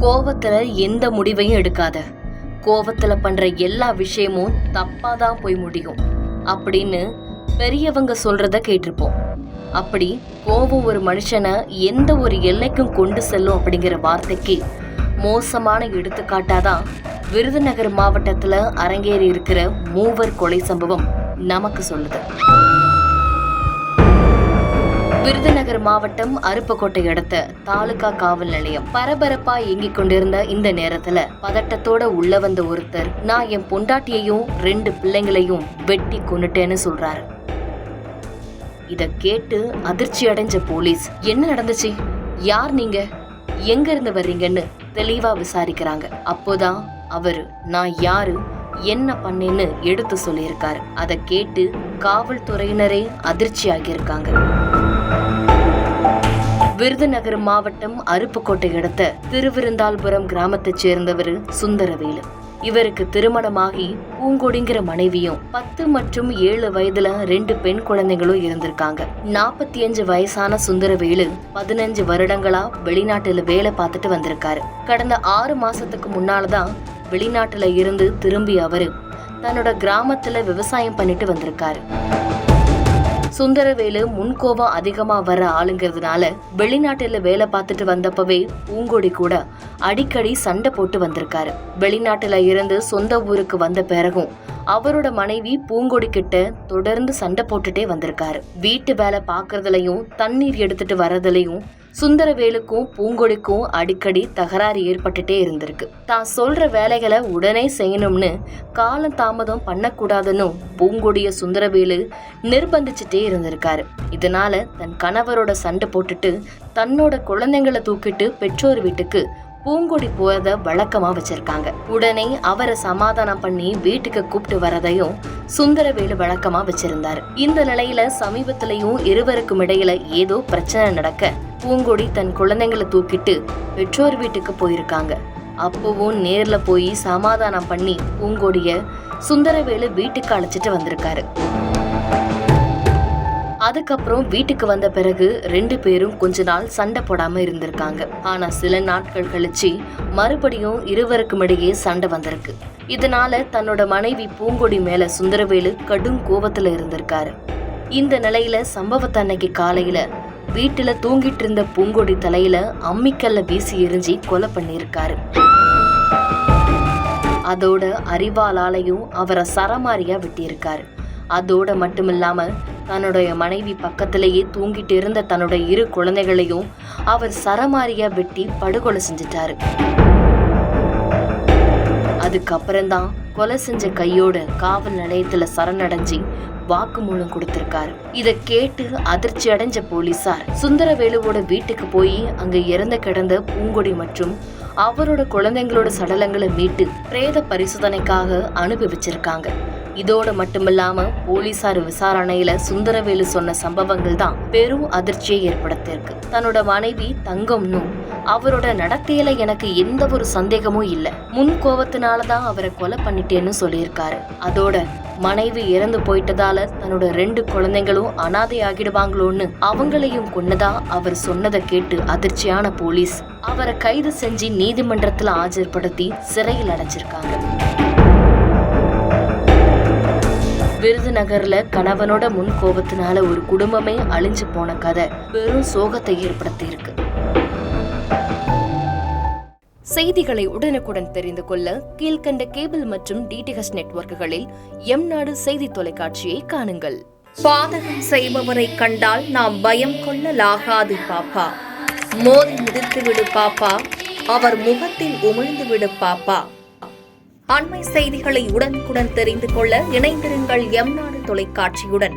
கோவத்துல எந்த முடிவையும் எடுக்காத. கோவத்துல பண்ற எல்லா விஷயமும் தப்பாதான் போய் முடியும் அப்படின்னு பெரியவங்க சொல்றத கேட்டிருப்போம். அப்படி கோபம் ஒரு மனுஷனை எந்த ஒரு எல்லைக்கும் கொண்டு செல்லும் அப்படிங்கிற வார்த்தைக்கு மோசமான எடுத்துக்காட்டாதான் விருதுநகர் மாவட்டத்துல அரங்கேறி இருக்கிற மூவர் கொலை சம்பவம் நமக்கு சொல்லுது. விருதுநகர் மாவட்டம் அருப்புக்கோட்டை அடுத்த தாலுகா காவல் நிலையம் பரபரப்பா இயங்கிக் கொண்டிருந்த இந்த நேரத்துல பதட்டத்தோட உள்ள வந்த ஒருத்தர், நான் என் பொண்டாட்டியையும் 2 பிள்ளைங்களையும் வெட்டி கொன்னுட்டேன்னு சொல்றாரு. இத கேட்டு அதிர்ச்சி அடைஞ்ச போலீஸ், என்ன நடந்துச்சு, யார் நீங்க, எங்க இருந்து வர்றீங்கன்னு தெளிவா விசாரிக்கிறாங்க. அப்போதான் அவரு நான் யாரு என்ன பண்ணேன்னு எடுத்து சொல்லியிருக்காரு. அதை கேட்டு காவல்துறையினரே அதிர்ச்சி ஆகியிருக்காங்க. விருதுநகர் மாவட்டம் அருப்புக்கோட்டை அடுத்த திருவிருந்தாள்புரம் கிராமத்தைச் சேர்ந்தவர் சுந்தரவேலு. இவருக்கு திருமணமாகி பூங்கொடிங்கிற மனைவியும் 10 மற்றும் 7 வயதுல 2 பெண் குழந்தைகளும் இருந்திருக்காங்க. 45 வயசான சுந்தரவேலு 15 வருடங்களா வெளிநாட்டுல வேலை பார்த்துட்டு வந்திருக்காரு. கடந்த 6 மாசத்துக்கு முன்னாலதான் வெளிநாட்டுல இருந்து திரும்பி அவரு தன்னோட கிராமத்துல விவசாயம் பண்ணிட்டு வந்திருக்காரு. சுந்தரவேலு முன்கோபம் அதிகமா வர ஆளுங்கிறதுனால வெளிநாட்டுல வேலை பார்த்துட்டு வந்தப்பவே பூங்கொடி கூட அடிக்கடி சண்டை போட்டு வந்திருக்காரு. வெளிநாட்டுல இருந்து சொந்த ஊருக்கு வந்த பிறகும் அவரோட மனைவி பூங்கொடி கிட்ட தொடர்ந்து சண்டை போட்டுட்டே வந்திருக்காரு. வீட்டு வேலை பாக்குறதுலயும் தண்ணீர் எடுத்துட்டு வர்றதுலயும் சுந்தரவேலுக்கும் பூங்கொடிக்கும் அடிக்கடி தகராறு ஏற்பட்டுட்டே இருந்திருக்கு. தான் சொல்ற வேலைகளை உடனே செய்யணும்னு காலம் தாமதம் பண்ணக்கூடாதுன்னு பூங்கொடிய சுந்தரவேலு நிர்பந்திச்சுட்டே இருந்திருக்காரு. இதனால தன் கணவரோட சண்டை போட்டுட்டு தன்னோட குழந்தைங்களை தூக்கிட்டு பெற்றோர் வீட்டுக்கு பூங்கொடி போறத வழக்கமா வச்சிருக்காங்க. உடனே அவரை சமாதானம் பண்ணி வீட்டுக்கு கூப்பிட்டு வரதையும் சுந்தரவேலு வழக்கமா வச்சிருந்தாரு. இந்த நிலையில சமீபத்திலையும் இருவருக்கும் இடையில ஏதோ பிரச்சனை நடக்க பூங்கொடி தன் குழந்தைங்களை தூக்கிட்டு பெற்றோர் வீட்டுக்கு போயிருக்காங்க. அப்பவும் நேர்ல போய் சமாதானம் பண்ணி பூங்கொடிய சுந்தரவேலு வீட்டுக்கு அழைச்சிட்டு வந்திருக்காரு. அதுக்கப்புறம் வீட்டுக்கு வந்த பிறகு 2 பேரும் கொஞ்ச நாள் சண்டை போடாம இருந்திருக்காங்க. ஆனா சில நாட்கள் கழிச்சு மறுபடியும் இருவருக்கும் இடையே சண்டை வந்திருக்கு. இதனால தன்னோட மனைவி பூங்கொடி மேல சுந்தரவேலு கடும் கோபத்துல இருந்திருக்காரு. இந்த நிலையில சம்பவத்தன்னைக்கு காலையில வீட்டுல தூங்கிட்டு இருந்த பூங்கொடி தலையில அம்மிக்கல்ல வீசி எரிஞ்சி கொலை பண்ணிருக்காரு. அதோட அரிவாளாலையும் அவரை சரமாரியா வெட்டியிருக்காரு. அதோட மட்டுமில்லாம தன்னுடைய மனைவி பக்கத்திலேயே தூங்கிட்டு இருந்த தன்னோட 2 குழந்தைகளையும் அவர் சரமாரியா வெட்டி படுகொலை செஞ்சிட்டாரு. அதுக்கப்புறம்தான் கொலை செஞ்ச கையோட காவல் நிலையத்துல சரணடைஞ்சி வாக்குமூலம் கொடுத்திருக்காரு. இத கேட்டு அதிர்ச்சி அடைஞ்ச போலீசார் சுந்தரவேலுவோட வீட்டுக்கு போய் அங்க இறந்து கிடந்த பூங்கொடி மற்றும் அவரோட குழந்தைங்களோட சடலங்களை மீட்டு பிரேத பரிசோதனைக்காக அனுப்பி வச்சிருக்காங்க. இதோட மட்டுமில்லாம போலீசார் விசாரணையில சுந்தரவேலு சொன்ன சம்பவங்கள் தான் பெரும் அதிர்ச்சியை ஏற்படுத்தியிருக்கு. தன்னோட மனைவி தங்கம்னும் அவரோட நடத்தையில எனக்கு எந்த ஒரு சந்தேகமும் இல்ல, முன் கோபத்தினாலதான் அவரை கொலை பண்ணிட்டேன்னு சொல்லியிருக்காரு. அதோட மனைவி இறந்து போயிட்டதால தன்னோட 2 குழந்தைங்களும் அனாதை ஆகிடுவாங்களோன்னு அவங்களையும் கொன்னதா அவர் சொன்னதை கேட்டு அதிர்ச்சியான போலீஸ் அவரை கைது செஞ்சு நீதிமன்றத்துல ஆஜர்படுத்தி சிறையில் அடைச்சிருக்காங்க. விருதுநகர்ல கணவனோட முன் கோபத்தினால ஒரு குடும்பமே அழிஞ்சு போன கதை பெரும் சோகத்தை ஏற்படுத்தி இருக்கு. செய்திகளை உடனுக்குடன் தெரிந்து கொள்ள கீழ்கண்ட கேபிள் மற்றும் டிடிஹெச் நெட்வொர்க்குகளில் எம்நாடு செய்தி தொலைக்காட்சியை காணுங்கள். பாதகம் செய்பவரை கண்டால் நாம் பயம் கொள்ளலாகாது பாப்பா. மோதி மிதித்து விடு பாப்பா, அவர் முகத்தில் உமிழ்ந்து விடு பாப்பா. அண்மை செய்திகளை உடனுக்குடன் தெரிந்து கொள்ள இணைந்திருங்கள் எம்நாடு தொலைக்காட்சியுடன்.